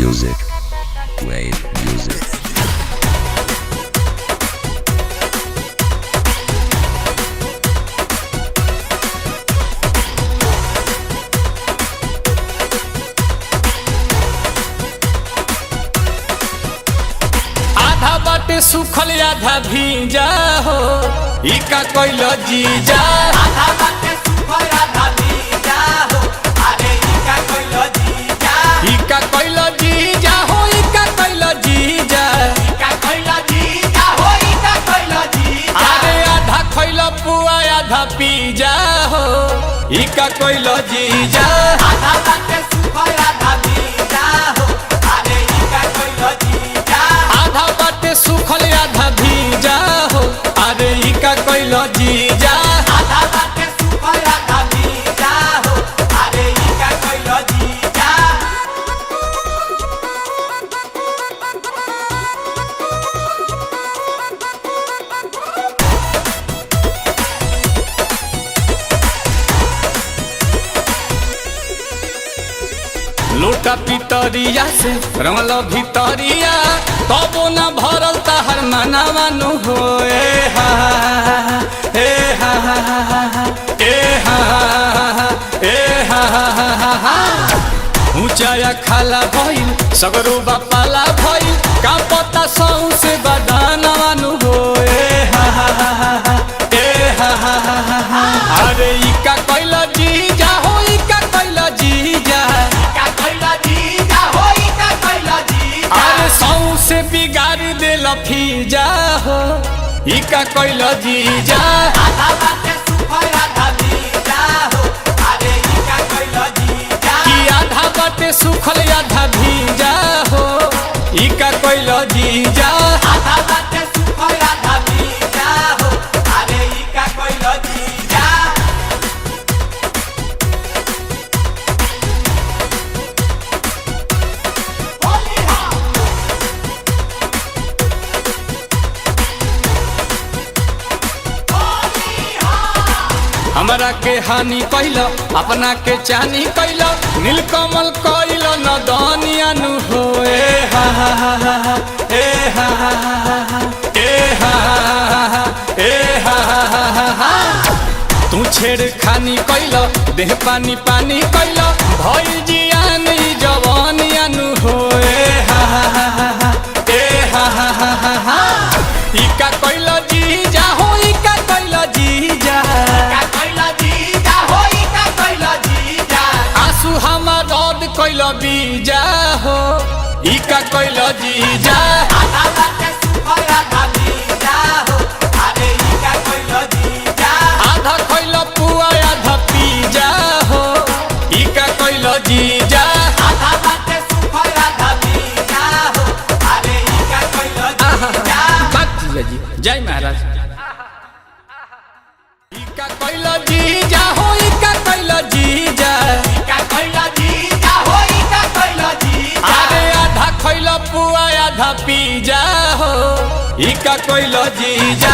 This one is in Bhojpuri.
music. Wave music. आधा बाटे सुखल आधा भीजा हो इका कोइल जीजा। आधा बाटे सुखल आधा भीजा हो अरे इका कोइल जीजा। इका कोइल जीजा हो इका कोइल जीजा। इका कोइल जीजा हो इका कोइल जीजा। अरे आधा खोइल पुआ आधा पीजा हो इका कोइल जीजा। आधा बाटे सुखल आधा भीजा हो अरे इका कोइल जीजा। आधा बाटे सुखल आधा भीजा हो अरे इका कोइल जीजा। आधा बाटे सुखल आधा भीजा हो अरे इका कोइल जीजा। लोटा पितरिया से रंगल भितरिया तबो न भरल तहर मनावानु हो ए हा ए हा ए हा ए हा। ऊंचाया खाला भइल सगरो बापाला भइल का पता सौ से बदानवानु हो ए हा ए हा। अरे इका कोइल जीजा हो इका कोइल जीजा। इका कोइल जीजा हो इका कोइल जीजा। अरे सौ से बिगाड़ देल फीजा हो इका कोइल जीजा। आधा बाटे सुखल आधा भीजा हो अरे इका कोइल जीजा। कि आधा बाटे सुखल आधा भीजा हो इका कोइल जीजा। आधा बाटे सुखल आधा भीजा हो अरे इका कोइल जीजा। होली हा होली हा। हमरा के हानि कैल अपना के चानी कैल नीलकमल कैल न दानियानु हो ए हा ए हा ए हा ए हा। तू छेड़ खानी कैल देह पानी पानी कैल भइल जियान ई जवानियानु हो ए हा ए हा। इका कैल जीजा हो इका कैल जीजा। इका कोइल जीजा हो इका कोइल जीजा। आंसू हमार रद कैल बीजा हो इका कैल जीजा। आधा बाटे सुखल आधा भीजा हो अरे इका कोइल जीजा। आधा कैल पुआ आधा पीजा हो इका कैल जीजा। आधा बाटे सुखल आधा भीजा हो अरे इका कोइल जीजा। बात जीजा जी जय महाराज। इका कैल जीजा हो इका कैल जीजा। इका कोइल जीजा हो इका कोइल जीजा। अरे आधा कैल पुआ आधा पीजा हो इका कैल जीजा।